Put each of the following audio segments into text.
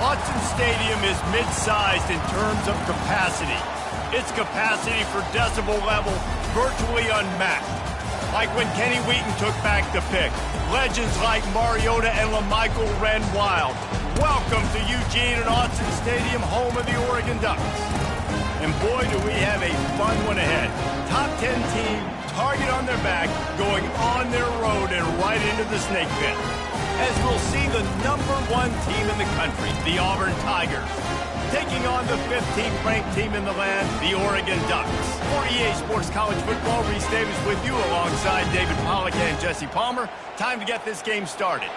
Autzen Stadium is mid-sized in terms of capacity. Its capacity for decibel level virtually unmatched. Like when Kenny Wheaton took back the pick. Legends like Mariota and LaMichael ran wild. Welcome to Eugene and Autzen Stadium, home of the Oregon Ducks. And boy, do we have a fun one ahead. Top 10 team, target on their back, going on their road and right into the snake pit. As we'll see the #1 team in the country, the Auburn Tigers, taking on the 15th ranked team in the land, the Oregon Ducks. For EA Sports College Football, Reese Davis with you alongside David Pollack and Jesse Palmer. Time to get this game started.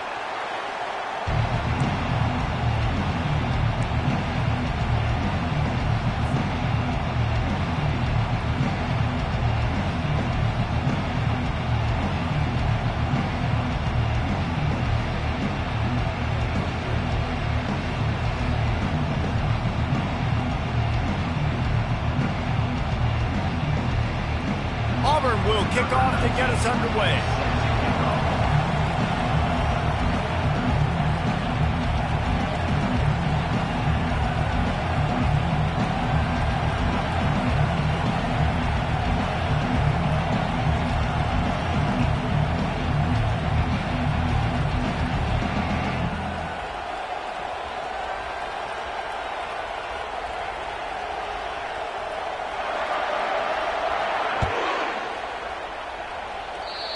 Auburn will kick off to get us underway.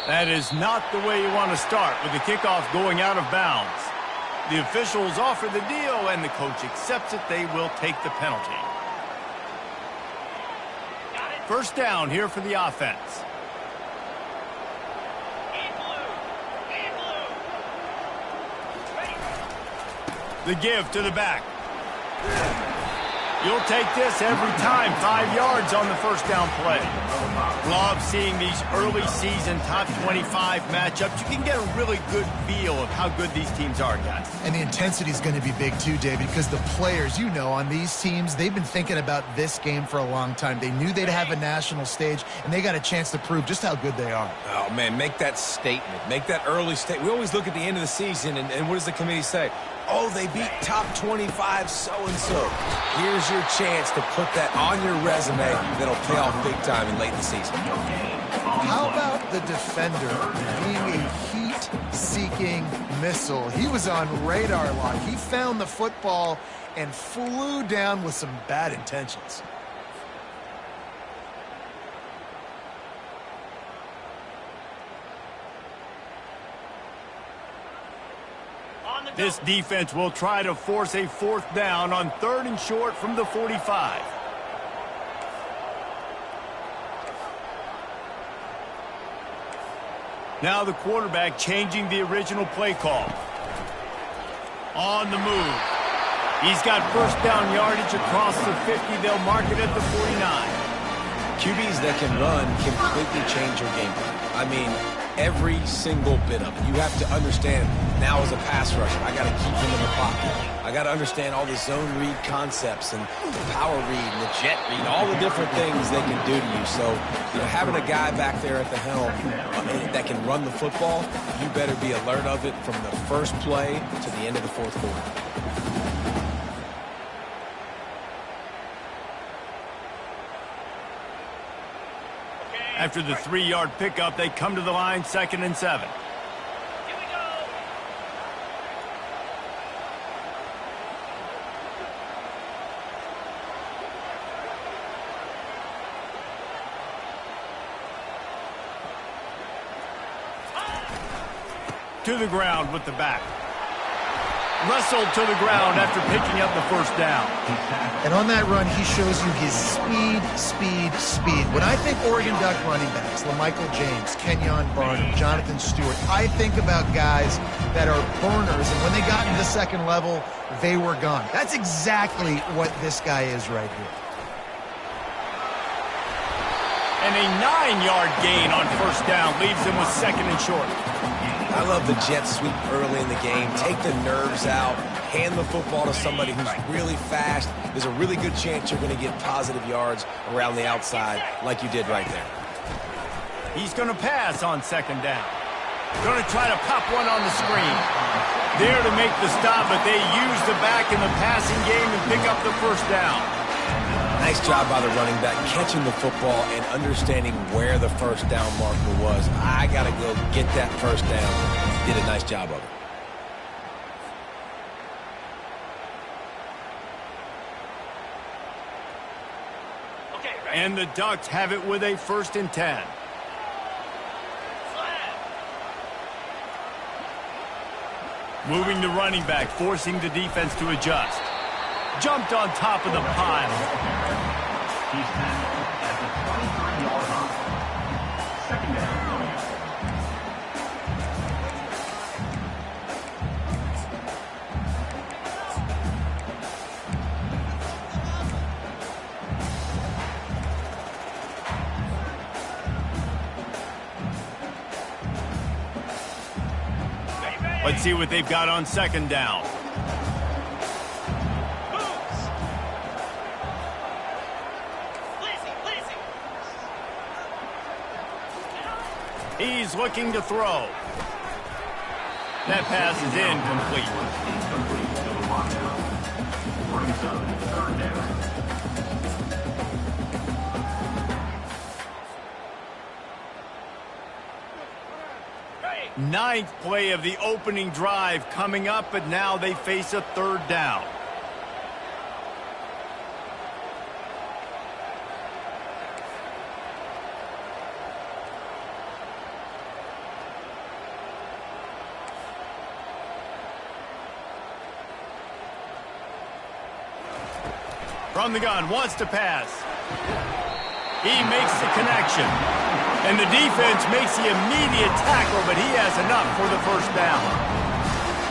That is not the way you want to start with the kickoff going out of bounds. The officials offer the deal, and the coach accepts it. They will take the penalty. First down here for the offense. The give to the back. You'll take this every time. 5 yards on the first down play. Love seeing these early season top 25 matchups. You can get a really good feel of how good these teams are, guys. And the intensity is going to be big too, David, because the players, you know, on these teams, they've been thinking about this game for a long time. They knew they'd have a national stage, and they got a chance to prove just how good they are. Oh, man, make that statement. Make that early statement. We always look at the end of the season, and what does the committee say? Oh, they beat top 25 so-and-so. Here's your chance to put that on your resume that'll pay off big time in late in the season. How about the defender being a heat-seeking missile? He was on radar lock. He found the football and flew down with some bad intentions. This defense will try to force a fourth down on 3rd and short from the 45. Now the quarterback changing the original play call. On the move. He's got first down yardage across the 50. They'll mark it at the 49. QBs that can run completely change your game plan. I mean, every single bit of it. You have to understand, now as a pass rusher, I got to keep him in the pocket. I got to understand all the zone read concepts and the power read and the jet read, all the different things they can do to you. So, you know, having a guy back there at the helm that can run the football, you better be alert of it from the first play to the end of the fourth quarter. After the 3-yard pickup, they come to the line, 2nd and 7. Here we go. To the ground with the back. Wrestled to the ground after picking up the first down. And on that run, he shows you his speed, speed, speed. When I think Oregon Duck running backs, LaMichael James, Kenyon Barner, Jonathan Stewart, I think about guys that are burners, and when they got into the second level, they were gone. That's exactly what this guy is right here. And a 9-yard gain on first down leaves him with 2nd and short. I love the jet sweep early in the game. Take the nerves out. Hand the football to somebody who's really fast. There's a really good chance you're going to get positive yards around the outside like you did right there. He's going to pass on 2nd down. Going to try to pop one on the screen. There to make the stop, but they use the back in the passing game and pick up the first down. Nice job by the running back, catching the football and understanding where the first down marker was. I got to go get that first down. Did a nice job of it. And the Ducks have it with a 1st and 10. Moving the running back, forcing the defense to adjust. Jumped on top of the pile. He's tackled at the 23-yard line. Second down. Let's see what they've got on 2nd down. He's looking to throw. That pass is incomplete. Brings up 3rd down. Ninth play of the opening drive coming up, but now they face a 3rd down. From the gun, wants to pass. He makes the connection. And the defense makes the immediate tackle, but he has enough for the first down.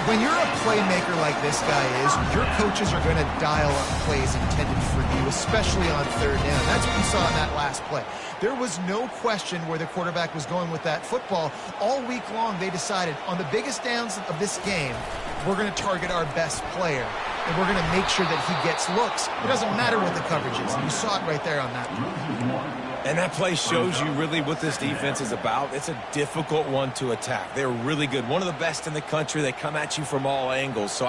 When you're a playmaker like this guy is, your coaches are going to dial up plays intended for you, especially on 3rd down. That's what you saw in that last play. There was no question where the quarterback was going with that football. All week long, they decided on the biggest downs of this game, we're going to target our best player, and we're going to make sure that he gets looks. It doesn't matter what the coverage is. You saw it right there on that play. And that play shows you really what this defense is about. It's a difficult one to attack. They're really good. One of the best in the country. They come at you from all angles. So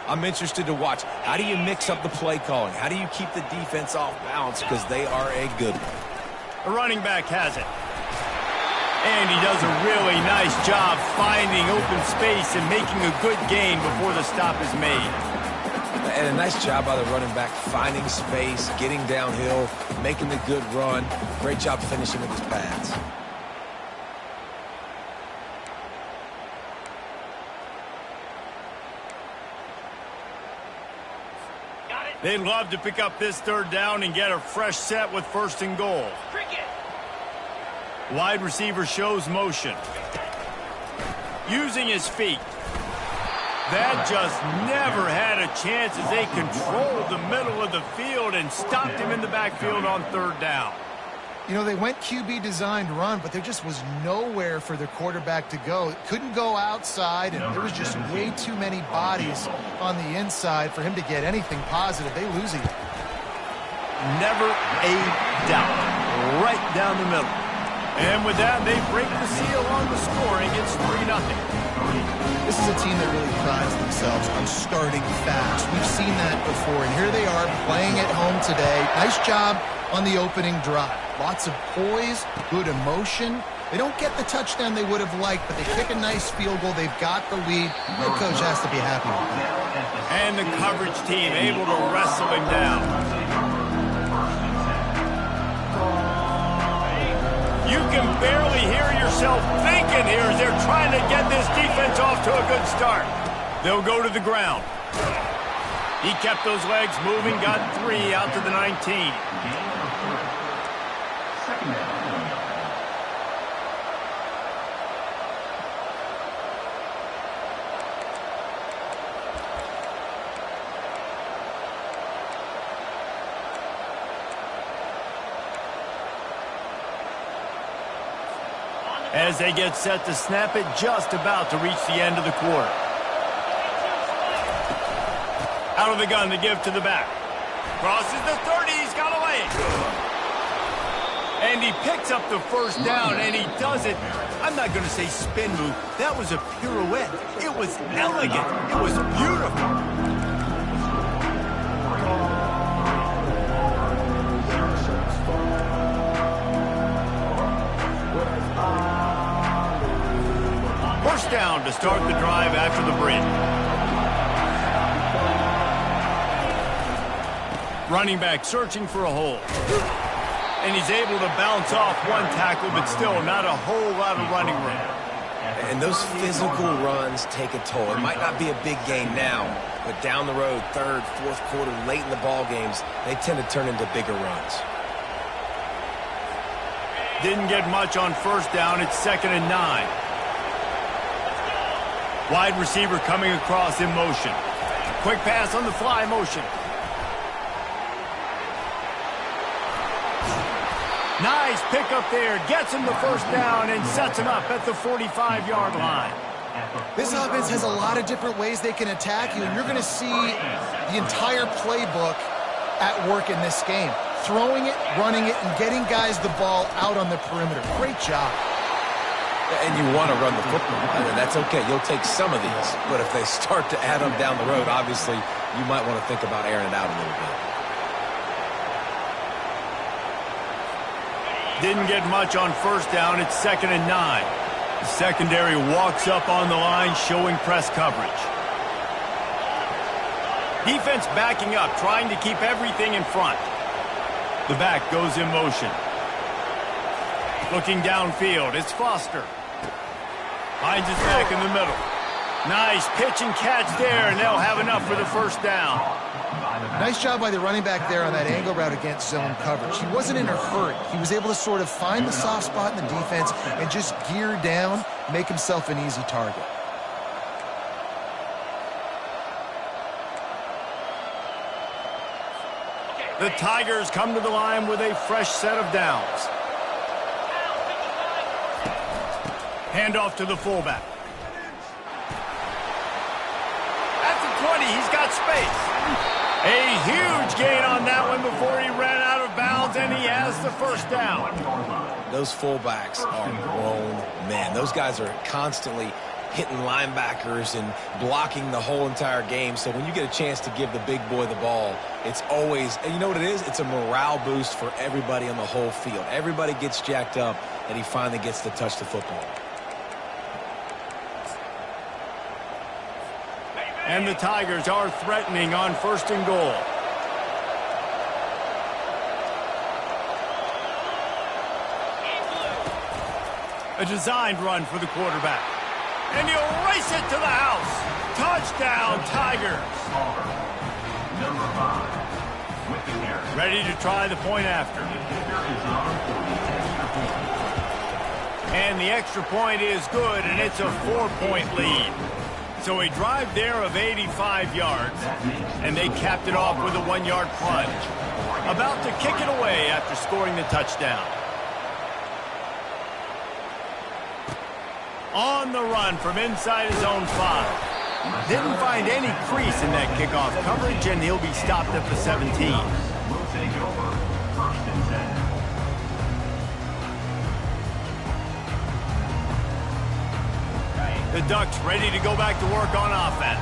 I'm interested to watch. How do you mix up the play calling? How do you keep the defense off balance? Because they are a good one. The running back has it. And he does a really nice job finding open space and making a good gain before the stop is made. And a nice job by the running back, finding space, getting downhill, making the good run. Great job finishing with his pads. They'd love to pick up this 3rd down and get a fresh set with 1st and goal. Wide receiver shows motion. Using his feet. That just never had a chance as they controlled the middle of the field and stopped him in the backfield on 3rd down. You know, they went QB designed run, but there just was nowhere for their quarterback to go. Couldn't go outside, and there was just way too many bodies on the inside for him to get anything positive. They lose it. Never a doubt. Right down the middle. And with that, they break the seal on the scoring. It's 3-0. This is a team that really prides themselves on starting fast. We've seen that before, and here they are playing at home today. Nice job on the opening drive. Lots of poise, good emotion. They don't get the touchdown they would have liked, but they kick a nice field goal. They've got the lead. The coach has to be happy with that. And the coverage team able to wrestle him down. You can barely hear yourself thinking here as they're trying to get this defense off to a good start. They'll go to the ground. He kept those legs moving, got 3 out to the 19. As they get set to snap it, just about to reach the end of the quarter. Out of the gun to give to the back. Crosses the 30, he's got a leg. And he picks up the first down, and he does it. I'm not going to say spin move. That was a pirouette. It was elegant. It was beautiful. First down to start the drive after the break. Running back searching for a hole. And he's able to bounce off one tackle, but still not a whole lot of running room. And those physical runs take a toll. It might not be a big gain now, but down the road, third, fourth quarter, late in the ball games, they tend to turn into bigger runs. Didn't get much on first down. It's 2nd and 9. Wide receiver coming across in motion. Quick pass on the fly motion. Nice pickup there. Gets him the first down and sets him up at the 45-yard line. This offense has a lot of different ways they can attack you, and you're going to see the entire playbook at work in this game. Throwing it, running it, and getting guys the ball out on the perimeter. Great job. And you want to run the football. I mean, that's okay. You'll take some of these. But if they start to add them down the road, obviously, you might want to think about airing it out a little bit. Didn't get much on first down. It's 2nd and 9. The secondary walks up on the line, showing press coverage. Defense backing up, trying to keep everything in front. The back goes in motion. Looking downfield, it's Foster. Finds his back in the middle. Nice pitch and catch there, and they'll have enough for the first down. Nice job by the running back there on that angle route against zone coverage. He wasn't in a hurry. He was able to sort of find the soft spot in the defense and just gear down, make himself an easy target. The Tigers come to the line with a fresh set of downs. Handoff to the fullback. At the 20, he's got space. A huge gain on that one before he ran out of bounds, and he has the first down. Those fullbacks are grown men. Those guys are constantly hitting linebackers and blocking the whole entire game. So when you get a chance to give the big boy the ball, it's always, and you know what it is? It's a morale boost for everybody on the whole field. Everybody gets jacked up that he finally gets to touch the football. And the Tigers are threatening on 1st and goal. A designed run for the quarterback. And he'll race it to the house. Touchdown, Tigers. Number 5, with the carry. Ready to try the point after. And the extra point is good, and it's a 4-point lead. So a drive there of 85 yards, and they capped it off with a 1-yard plunge. About to kick it away after scoring the touchdown. On the run from inside his own 5. Didn't find any crease in that kickoff coverage, and he'll be stopped at the 17. Will take over 1st and 10. The Ducks ready to go back to work on offense.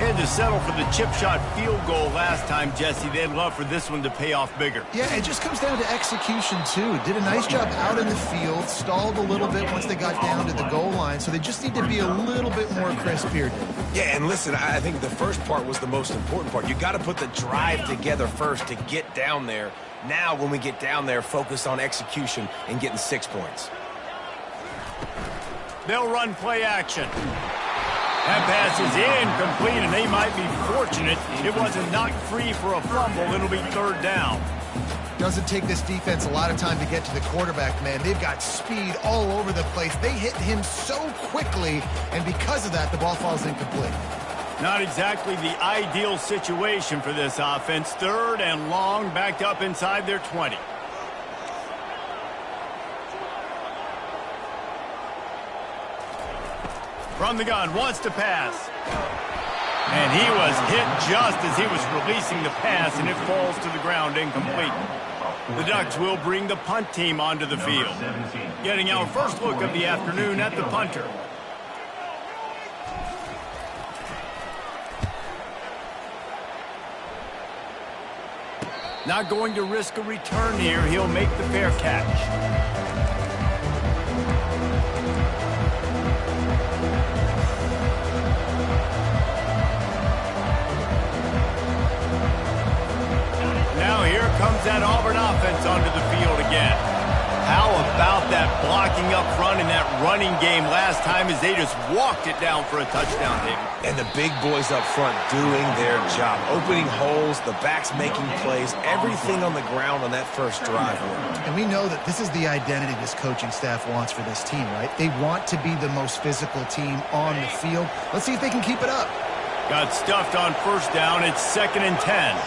Had to settle for the chip shot field goal last time, Jesse. They'd love for this one to pay off bigger. Yeah, it just comes down to execution, too. Did a nice job out in the field, stalled a little bit once they got down to the goal line, so they just need to be a little bit more crisp here. Yeah, and listen, I think the first part was the most important part. You got to put the drive together first to get down there. Now, when we get down there, focus on execution and getting 6 points. They'll run play action. That pass is incomplete, and they might be fortunate it wasn't knocked free for a fumble. It'll be 3rd down. Doesn't take this defense a lot of time to get to the quarterback, man. They've got speed all over the place. They hit him so quickly, and because of that, the ball falls incomplete. Not exactly the ideal situation for this offense. 3rd and long, backed up inside their 20. From the gun, wants to pass. And he was hit just as he was releasing the pass, and it falls to the ground incomplete. The Ducks will bring the punt team onto the field. Getting our first look of the afternoon at the punter. Not going to risk a return here. He'll make the fair catch. Now here comes that Auburn offense onto the field again. How about that blocking up front in that running game last time as they just walked it down for a touchdown, David? And the big boys up front doing their job. Opening holes, the backs making plays, everything on the ground on that first drive worked. And we know that this is the identity this coaching staff wants for this team, right? They want to be the most physical team on the field. Let's see if they can keep it up. Got stuffed on first down. It's 2nd and 10.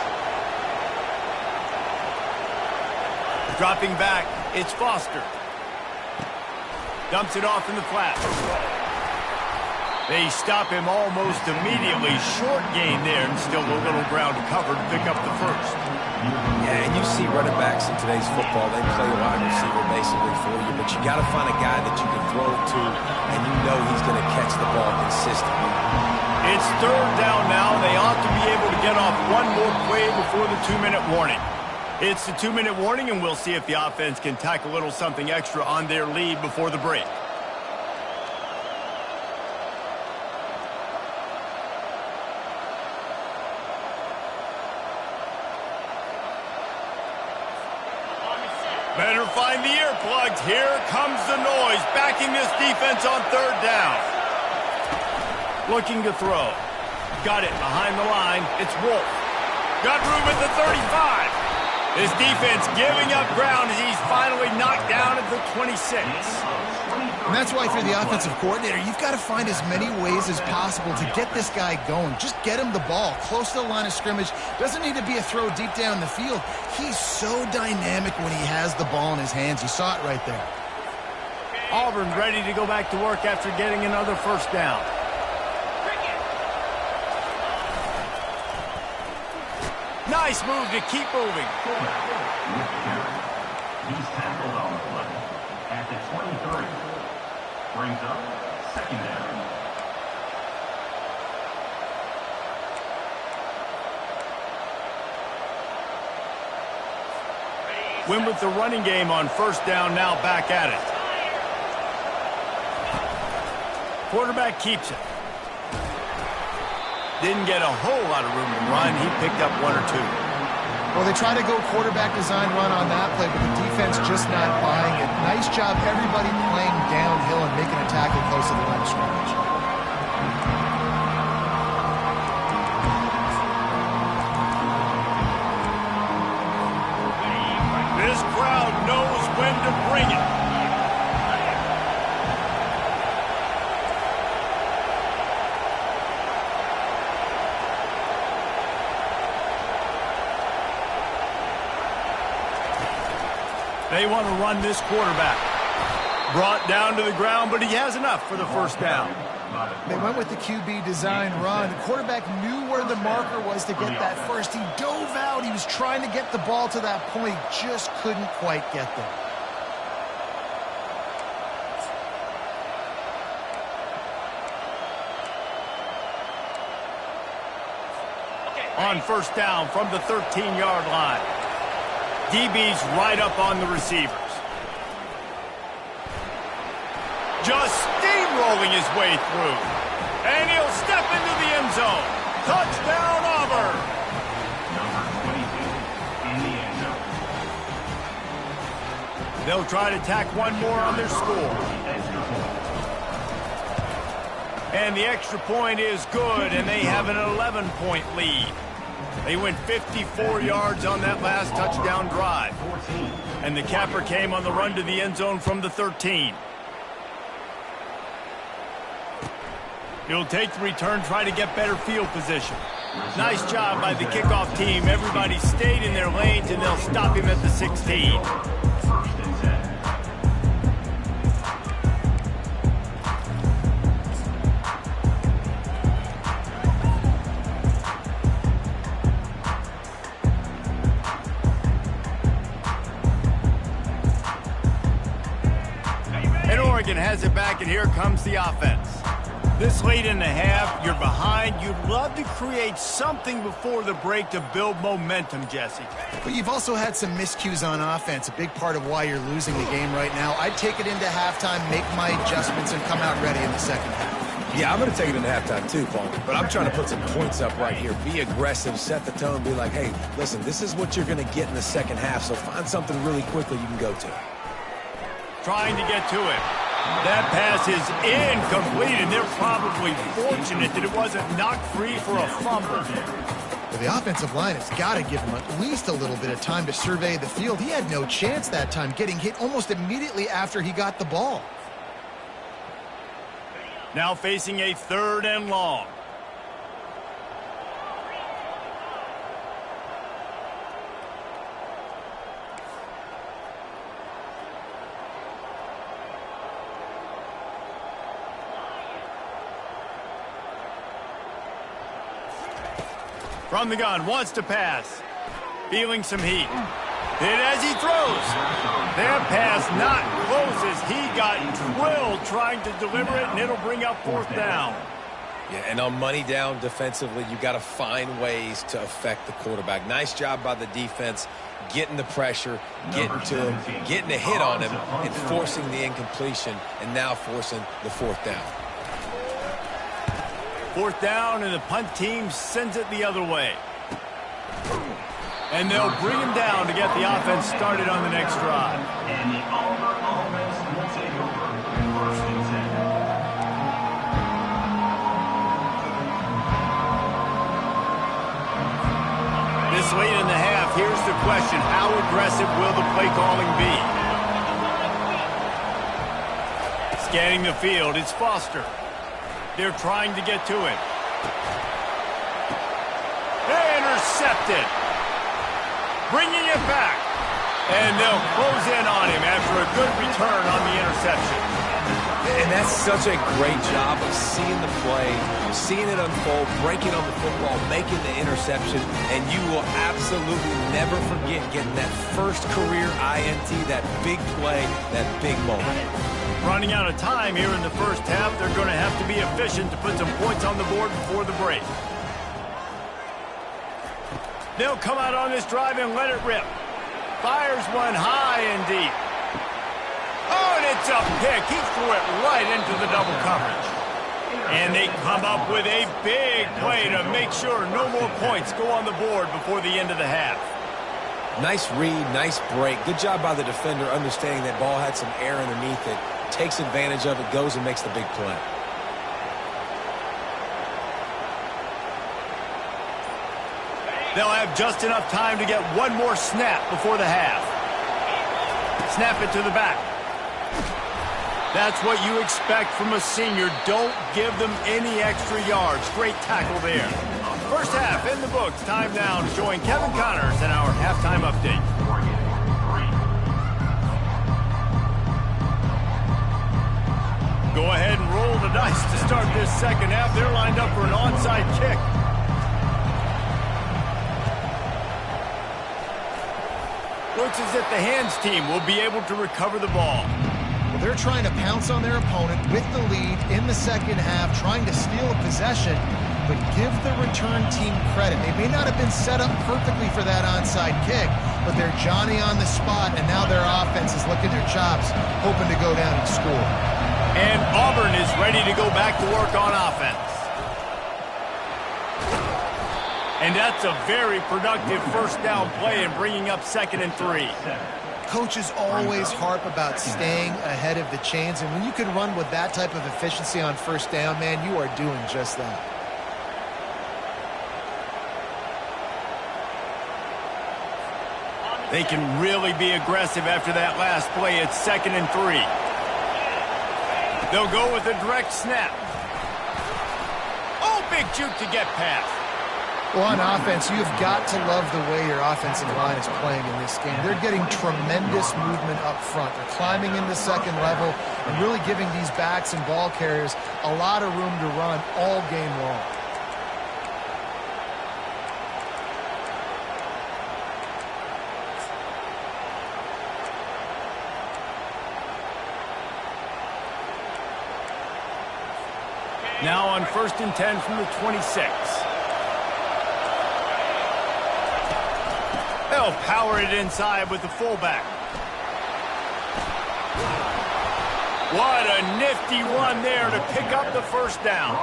Dropping back, it's Foster. Dumps it off in the flat. They stop him almost immediately. Short gain there, and still a little ground to cover to pick up the first. Yeah, and you see running backs in today's football, they play a wide receiver basically for you, but you got to find a guy that you can throw it to, and you know he's going to catch the ball consistently. It's 3rd down now. They ought to be able to get off one more play before the 2-minute warning. It's the 2-minute warning, and we'll see if the offense can tack a little something extra on their lead before the break. Better find the earplugs. Here comes the noise, backing this defense on 3rd down. Looking to throw. Got it behind the line. It's Wolf. Got room at the 35. This defense giving up ground as he's finally knocked down at the 26. And that's why if you're the offensive coordinator, you've got to find as many ways as possible to get this guy going. Just get him the ball close to the line of scrimmage. Doesn't need to be a throw deep down the field. He's so dynamic when he has the ball in his hands. You saw it right there. Auburn ready to go back to work after getting another first down. Nice move to keep moving. He's tackled on the play at the 23. Brings up 2nd down. Win with the running game on first down, now back at it. Quarterback keeps it. Didn't get a whole lot of room to run. He picked up 1 or 2. Well, they try to go quarterback design run on that play, but the defense just not buying it. Nice job, everybody playing downhill and making a tackle close to the line of scrimmage. This crowd knows when to bring it. They want to run this quarterback. Brought down to the ground, but he has enough for the first down. They went with the QB design run. The quarterback knew where the marker was to get that first. He dove out. He was trying to get the ball to that point. Just couldn't quite get there. On first down from the 13-yard line. DB's right up on the receivers. Just steamrolling his way through. And he'll step into the end zone. Touchdown, Auburn. Number 22 in the end zone. They'll try to tack one more on their score. And the extra point is good, and they have an 11-point lead. They went 54 yards on that last touchdown drive. And the capper came on the run to the end zone from the 13. He'll take the return, try to get better field position. Nice job by the kickoff team. Everybody stayed in their lanes, and they'll stop him at the 16. First and 10. Oregon has it back, and here comes the offense. This late in the half, you're behind. You'd love to create something before the break to build momentum, Jesse. But you've also had some miscues on offense, a big part of why you're losing the game right now. I'd take it into halftime, make my adjustments, and come out ready in the second half. Yeah, I'm going to take it into halftime too, Paul. But I'm trying to put some points up right here. Be aggressive, set the tone, be like, hey, listen, this is what you're going to get in the second half, so find something really quickly you can go to. Trying to get to it. That pass is incomplete, and they're probably fortunate that it wasn't knocked free for a fumble. Well, the offensive line has got to give him at least a little bit of time to survey the field. He had no chance that time, getting hit almost immediately after he got the ball. Now facing a 3rd and long. From the gun, wants to pass. Feeling some heat. Hit as he throws. That pass not close as he got drilled trying to deliver it, and it'll bring up 4th down. Yeah, and on money down defensively, you got to find ways to affect the quarterback. Nice job by the defense, getting the pressure, getting to him, getting a hit on him, and forcing the incompletion, and now forcing the 4th down. 4th down, and the punt team sends it the other way. And they'll bring him down to get the offense started on the next drive. And the Auburn offense will take over 1st and 10. This late in the half, here's the question. How aggressive will the play calling be? Scanning the field, it's Foster. They're trying to get to it. Intercepted. Bringing it back. And they'll close in on him after a good return on the interception. And that's such a great job of seeing the play, seeing it unfold, breaking on the football, making the interception, and you will absolutely never forget getting that first career INT, that big play, that big moment. Running out of time here in the first half, they're going to have to be efficient to put some points on the board before the break. They'll come out on this drive and let it rip. Fires one high and deep. Oh, and it's a pick. He threw it right into the double coverage. And they come up with a big play to make sure no more points go on the board before the end of the half. Nice read, nice break. Good job by the defender understanding that ball had some air underneath it. Takes advantage of it, goes and makes the big play. They'll have just enough time to get one more snap before the half. Snap it to the back. That's what you expect from a senior. Don't give them any extra yards. Great tackle there. First half in the books. Time now to join Kevin Connors in our halftime update. Go ahead and roll the dice to start this second half. They're lined up for an onside kick. Looks as if the hands team will be able to recover the ball. Well, they're trying to pounce on their opponent with the lead in the second half, trying to steal a possession, but give the return team credit. They may not have been set up perfectly for that onside kick, but they're Johnny on the spot, and now their offense is licking their chops, hoping to go down and score. And Auburn is ready to go back to work on offense. And that's a very productive first down play and bringing up 2nd and 3. Coaches always harp about staying ahead of the chains, and when you can run with that type of efficiency on first down, man, you are doing just that. They can really be aggressive after that last play. It's 2nd and 3. They'll go with a direct snap. Oh, big juke to get past. Well, on offense, you've got to love the way your offensive line is playing in this game. They're getting tremendous movement up front. They're climbing into second level and really giving these backs and ball carriers a lot of room to run all game long. Now on 1st and 10 from the 26. They'll power it inside with the fullback. What a nifty run there to pick up the first down.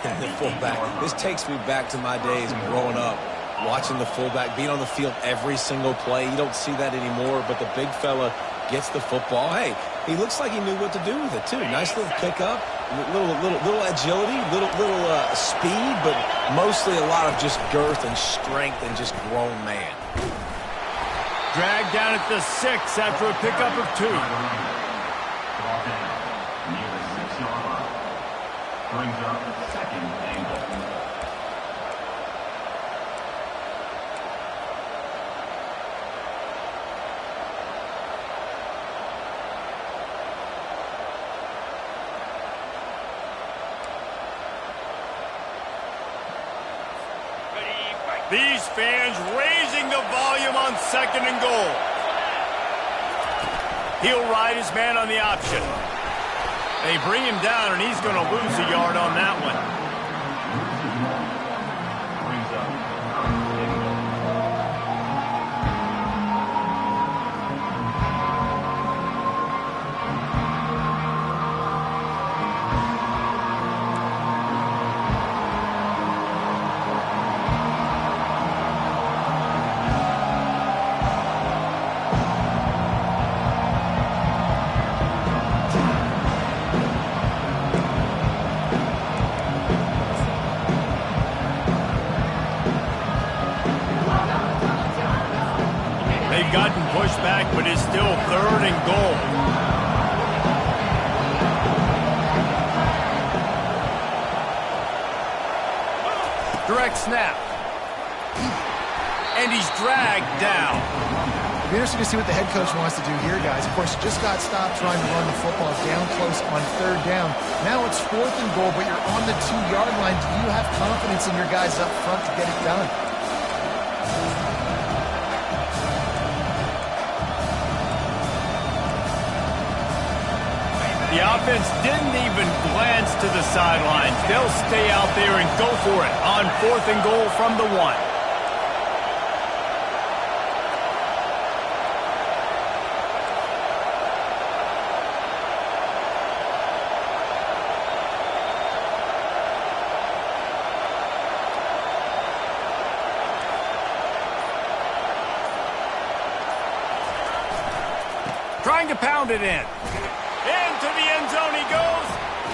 The fullback. This takes me back to my days growing up, watching the fullback being on the field every single play. You don't see that anymore, but the big fella gets the football. Hey, he looks like he knew what to do with it, too. Nice little pickup, little agility, little speed, but mostly a lot of just girth and strength and just grown man. Dragged down at the 6 after a pickup of 2. Near the 6-yard line. Brings up 2nd and goal. These fans raising the volume on 2nd and goal. He'll ride his man on the option. They bring him down, and he's going to lose a yard on that one. Brings up 3rd and goal. They've gotten pushed back, but it's still 3rd and goal. Direct snap. And he's dragged down. It'll be interesting to see what the head coach wants to do here, guys. Of course, you just got stopped trying to run the football down close on 3rd down. Now it's 4th and goal, but you're on the 2-yard line. Do you have confidence in your guys up front to get it done? The offense didn't even glance to the sidelines. They'll stay out there and go for it on 4th and goal from the 1. Trying to pound it in. Into the end zone he goes.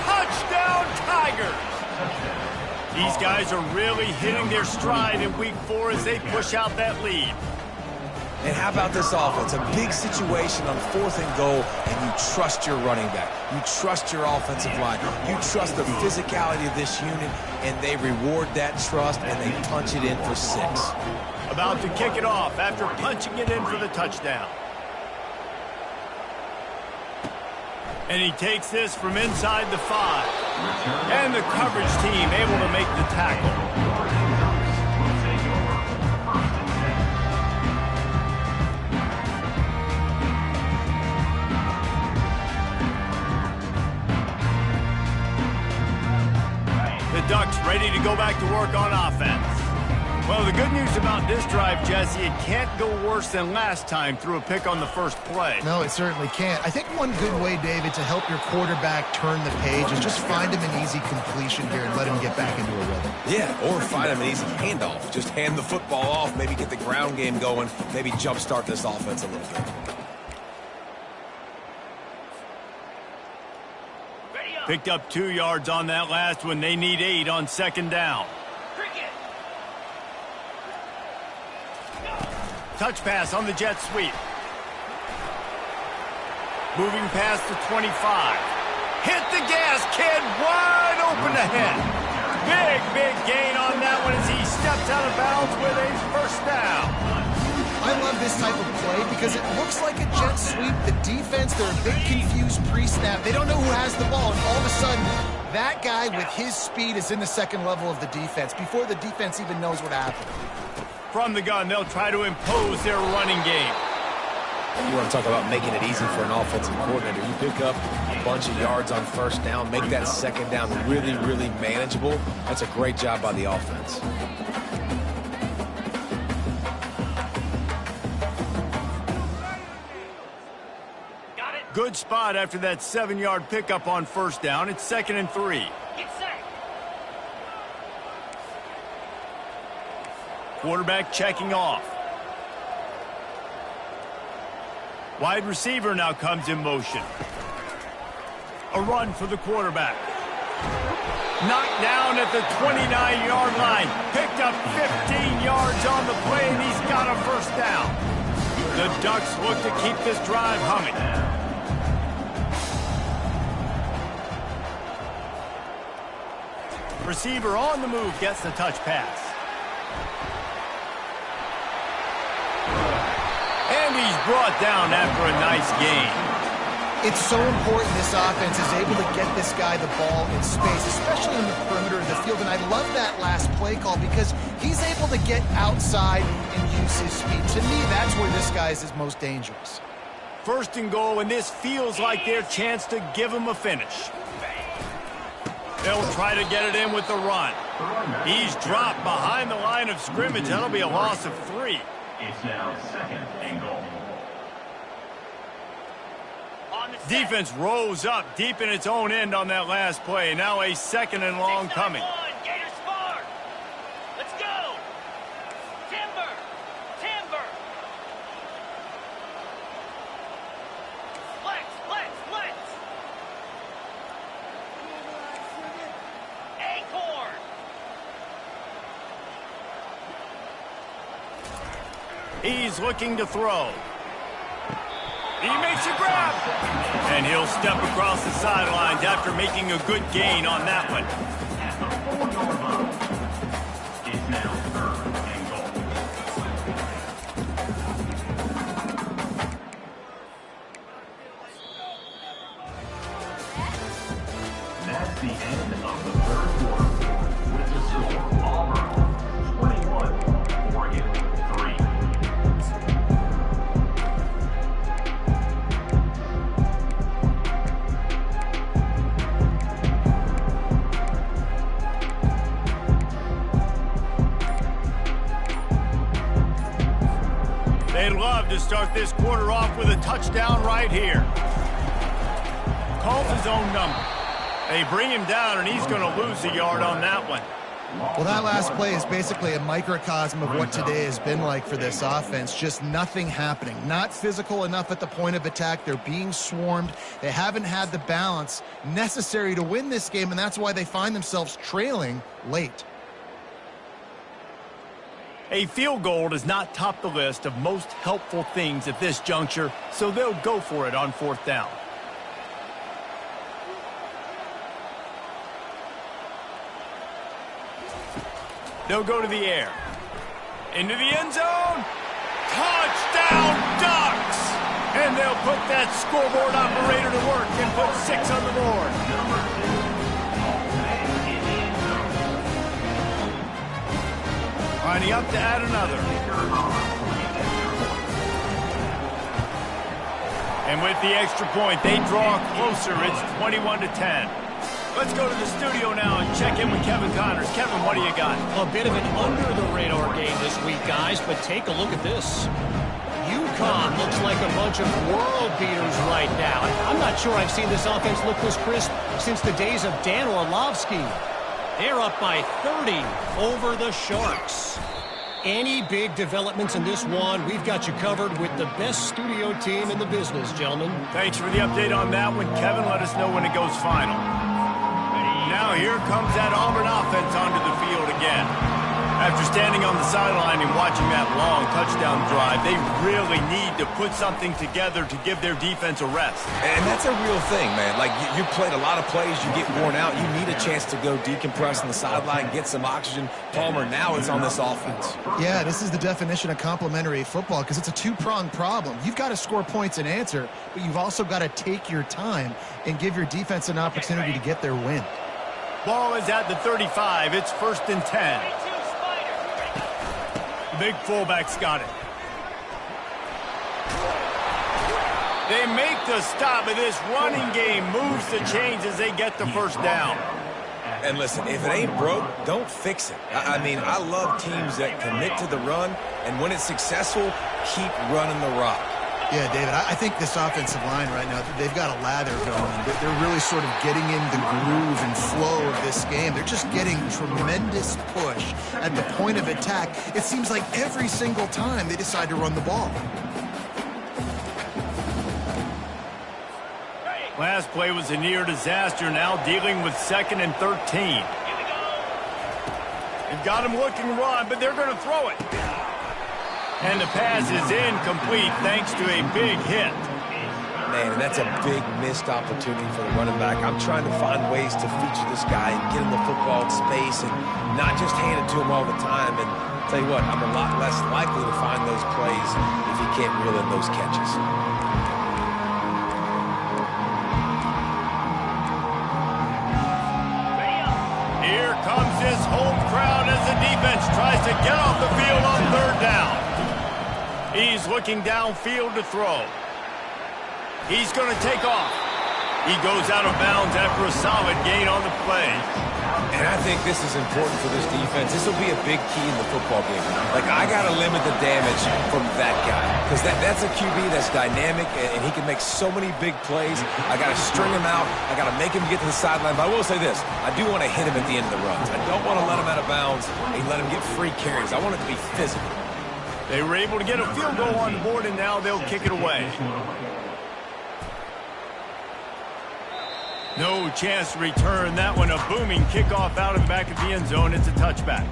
Touchdown, Tigers. These guys are really hitting their stride in week 4 as they push out that lead. And how about this offense? A big situation on 4th and goal, and you trust your running back. You trust your offensive line. You trust the physicality of this unit, and they reward that trust, and they punch it in for 6. About to kick it off after punching it in for the touchdown. And he takes this from inside the 5. And the coverage team able to make the tackle. The Ducks ready to go back to work on offense. Well, the good news about this drive, Jesse, it can't go worse than last time through a pick on the first play. No, it certainly can't. I think one good way, David, to help your quarterback turn the page is just find him an easy completion here and let him get back into a rhythm. Yeah, or find him an easy handoff. Just hand the football off, maybe get the ground game going, maybe jumpstart this offense a little bit. Picked up 2 yards on that last one. They need 8 on 2nd down. Touch pass on the jet sweep. Moving past the 25. Hit the gas, kid. Wide open ahead. Big gain on that one as he steps out of bounds with a first down. I love this type of play because it looks like a jet sweep. The defense, they're a bit confused pre-snap. They don't know who has the ball, and all of a sudden, that guy with his speed is in the second level of the defense before the defense even knows what happened. From the gun, they'll try to impose their running game. You want to talk about making it easy for an offensive coordinator. You pick up bunch of yards on first down, make that second down really, really manageable. That's a great job by the offense. Good spot after that 7-yard pickup on first down. It's 2nd and 3. Get set. Quarterback checking off. Wide receiver now comes in motion. A run for the quarterback. Knocked down at the 29-yard line. Picked up 15 yards on the play, and he's got a first down. The Ducks look to keep this drive humming. Receiver on the move gets the touch pass. And he's brought down after a nice gain. It's so important this offense is able to get this guy the ball in space, especially in the perimeter of the field. And I love that last play call because he's able to get outside and use his speed. To me, that's where this guy is his most dangerous. 1st and goal, and this feels like their chance to give him a finish. They'll try to get it in with the run. He's dropped behind the line of scrimmage. That'll be a loss of 3. It's now 2nd and goal. Defense rose up deep in its own end on that last play. Now a 2nd and long coming. Gators far. Let's go. Timber. Timber. Flex. Acorn. He's looking to throw. He makes a grab. And he'll step across the sidelines after making a good gain on that one. At the 4-yard line. It's now 3rd and goal. That's the end of the 3rd quarter. With the score, Auburn 21, Oregon 3. They'd love to start this quarter off with a touchdown right here. Calls his own number. They bring him down, and he's going to lose a yard on that one. Well, that last play is basically a microcosm of what today has been like for this offense. Just nothing happening. Not physical enough at the point of attack. They're being swarmed. They haven't had the balance necessary to win this game, and that's why they find themselves trailing late. A field goal does not top the list of most helpful things at this juncture, so they'll go for it on 4th down. They'll go to the air. Into the end zone. Touchdown, Ducks! And they'll put that scoreboard operator to work and put 6 on the board. Lining up to add another. And with the extra point, they draw closer. It's 21-10. Let's go to the studio now and check in with Kevin Connors. Kevin, what do you got? A bit of an under-the-radar game this week, guys, but take a look at this. UConn looks like a bunch of world beaters right now. I'm not sure I've seen this offense look this crisp since the days of Dan Orlovsky. They're up by 30 over the Sharks. Any big developments in this one, we've got you covered with the best studio team in the business, gentlemen. Thanks for the update on that one, Kevin. Let us know when it goes final. Now here comes that Auburn offense onto the field again. After standing on the sideline and watching that long touchdown drive, they really need to put something together to give their defense a rest. And that's a real thing, man. Like, you played a lot of plays, you get worn out, you need a chance to go decompress on the sideline, get some oxygen. Palmer, now it's on this offense. Yeah, this is the definition of complementary football because it's a two-pronged problem. You've got to score points and answer, but you've also got to take your time and give your defense an opportunity to get their win. Ball is at the 35. It's 1st and 10. The big fullback's got it. They make the stop, but this running game moves the chains as they get the first down. And listen, if it ain't broke, don't fix it. I mean, I love teams that commit to the run, and when it's successful, keep running the rock. Yeah, David, I think this offensive line right now, they've got a lather going. They're really sort of getting in the groove and flow of this game. They're just getting tremendous push at the point of attack. It seems like every single time they decide to run the ball. Last play was a near disaster, now dealing with 2nd and 13. They've got him looking run, but they're going to throw it. And the pass is incomplete thanks to a big hit. Man, and that's a big missed opportunity for the running back. I'm trying to find ways to feature this guy and get him the football in space and not just hand it to him all the time. And I'll tell you what, I'm a lot less likely to find those plays if he can't reel in those catches. Here comes his home crowd as the defense tries to get off the field on 3rd down. He's looking downfield to throw. He's going to take off. He goes out of bounds after a solid gain on the play. And I think this is important for this defense. This will be a big key in the football game. Like, I got to limit the damage from that guy. Because that's a QB that's dynamic, and he can make so many big plays. I got to string him out. I got to make him get to the sideline. But I will say this. I do want to hit him at the end of the runs. I don't want to let him out of bounds and let him get free carries. I want it to be physical. They were able to get a field goal on the board, and now they'll kick it away. No chance to return that one. A booming kickoff out of the back of the end zone. It's a touchback.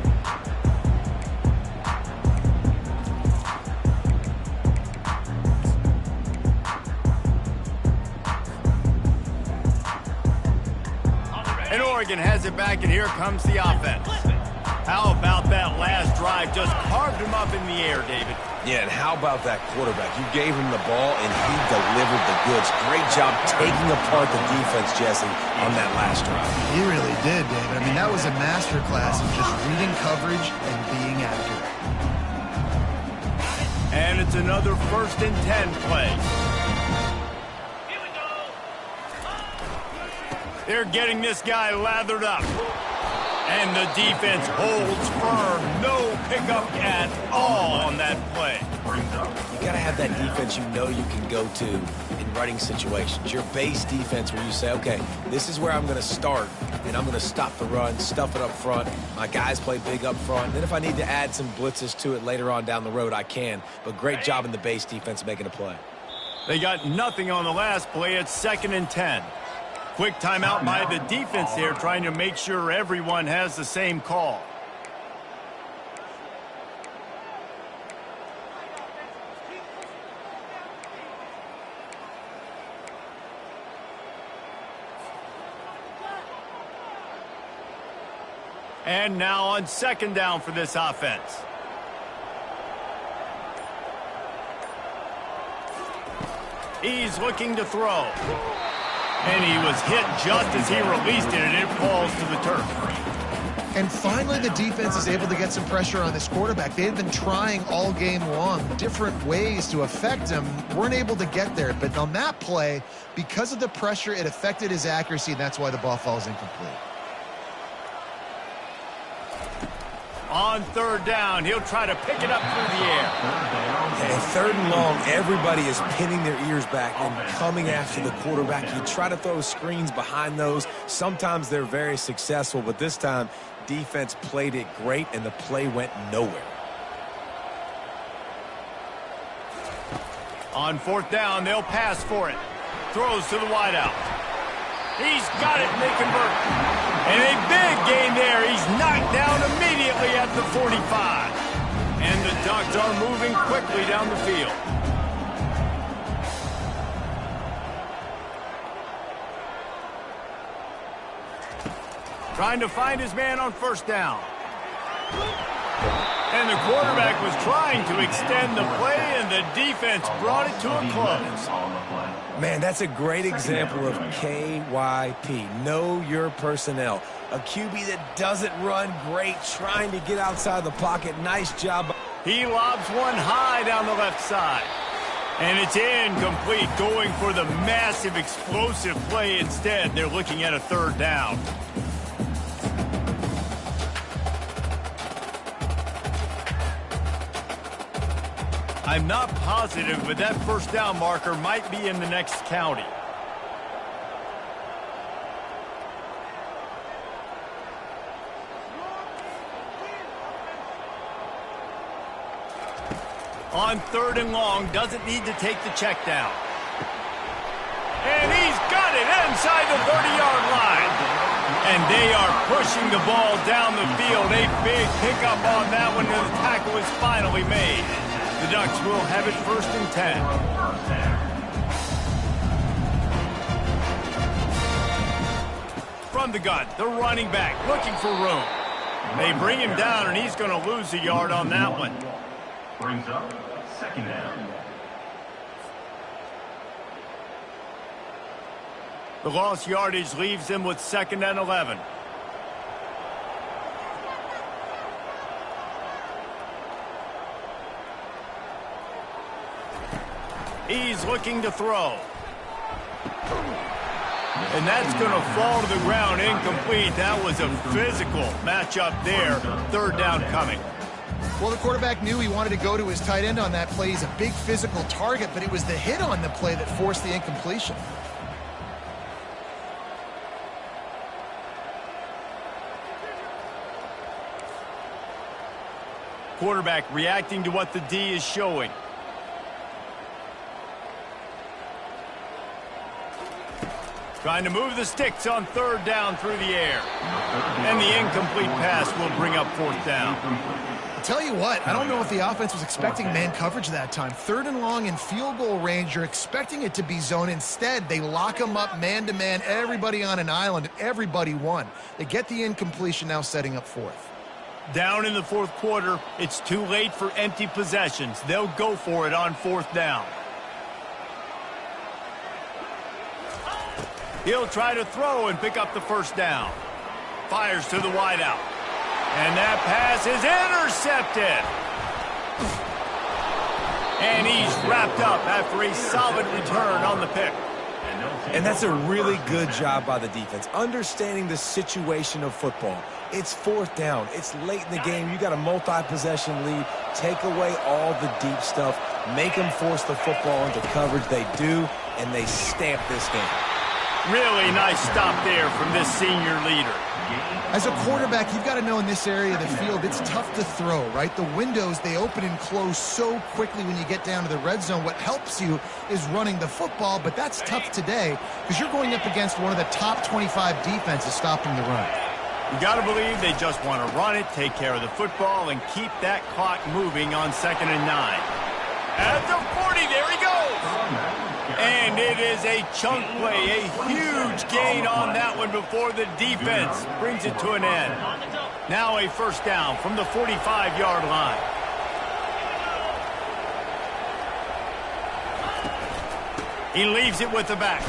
And Oregon has it back, and here comes the offense. How about that last drive? Just carved him up in the air, David. Yeah, and how about that quarterback? You gave him the ball, and he delivered the goods. Great job taking apart the defense, Jesse, on that last drive. He really did, David. I mean, that was a masterclass of just reading coverage and being accurate. And it's another 1st and 10 play. Here we go. They're getting this guy lathered up. And the defense holds firm. No pickup at all on that play. You got to have that defense you know you can go to in running situations. Your base defense where you say, okay, this is where I'm going to start, and I'm going to stop the run, stuff it up front. My guys play big up front. Then if I need to add some blitzes to it later on down the road, I can. But great job in the base defense making a play. They got nothing on the last play. It's 2nd and 10. Quick timeout by the defense there, trying to make sure everyone has the same call. And now on 2nd down for this offense. He's looking to throw. And he was hit just as he released it, and it falls to the turf. And finally, the defense is able to get some pressure on this quarterback. They had been trying all game long different ways to affect him. Weren't able to get there. But on that play, because of the pressure, it affected his accuracy, and that's why the ball falls incomplete. On 3rd down, he'll try to pick it up through the air. Okay, 3rd and long, everybody is pinning their ears back and coming after the quarterback. You try to throw screens behind those. Sometimes they're very successful, but this time, defense played it great, and the play went nowhere. On 4th down, they'll pass for it. Throws to the wideout. He's got it, and they convert. And a big gain there. He's knocked down immediately at the 45. And the Ducks are moving quickly down the field. Trying to find his man on 1st down. And the quarterback was trying to extend the play, and the defense brought it to a close. Man, that's a great example of KYP. Know your personnel. A QB that doesn't run great, trying to get outside the pocket. Nice job. He lobs one high down the left side. And it's incomplete, going for the massive explosive play instead. They're looking at a third down. I'm not positive, but that first down marker might be in the next county. On 3rd and long, doesn't need to take the check down. And he's got it inside the 30-yard line. And they are pushing the ball down the field. A big pickup on that one, and the tackle is finally made. The Ducks will have it 1st and 10. From the gun, the running back looking for room. They bring him down, and he's going to lose a yard on that one. Brings up 2nd down. The lost yardage leaves them with 2nd and 11. He's looking to throw. And that's going to fall to the ground incomplete. That was a physical matchup there. 3rd down coming. Well, the quarterback knew he wanted to go to his tight end on that play. He's a big physical target, but it was the hit on the play that forced the incompletion. Quarterback reacting to what the D is showing. Trying to move the sticks on 3rd down through the air. And the incomplete pass will bring up 4th down. I'll tell you what, I don't know if the offense was expecting man coverage that time. 3rd and long in field goal range, you're expecting it to be zone. Instead, they lock them up man-to-man, everybody on an island, and everybody won. They get the incompletion, now setting up 4th. Down in the 4th quarter, it's too late for empty possessions. They'll go for it on 4th down. He'll try to throw and pick up the 1st down. Fires to the wideout. And that pass is intercepted. And he's wrapped up after a solid return on the pick. And that's a really good job by the defense, understanding the situation of football. It's 4th down. It's late in the game. You got a multi-possession lead. Take away all the deep stuff. Make them force the football into coverage. They do, and they stamp this game. Really nice stop there from this senior leader. As a quarterback, you've got to know in this area of the field, it's tough to throw, right? The windows, they open and close so quickly when you get down to the red zone. What helps you is running the football, but that's tough today because you're going up against one of the top 25 defenses stopping the run. You got to believe they just want to run it, take care of the football, and keep that clock moving on 2nd and 9. At the 40, there he goes. And it is a chunk play, a huge gain on that one before the defense brings it to an end. Now a 1st down from the 45-yard line. He leaves it with the back.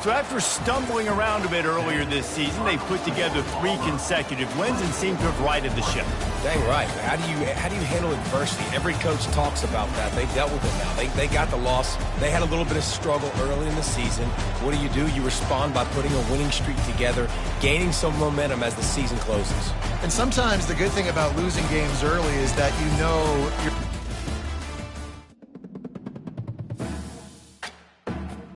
So after stumbling around a bit earlier this season, they put together 3 consecutive wins and seem to have righted the ship. Dang right. How do you handle adversity? Every coach talks about that. They dealt with it now. They got the loss. They had a little bit of struggle early in the season. What do? You respond by putting a winning streak together, gaining some momentum as the season closes. And sometimes the good thing about losing games early is that you know you're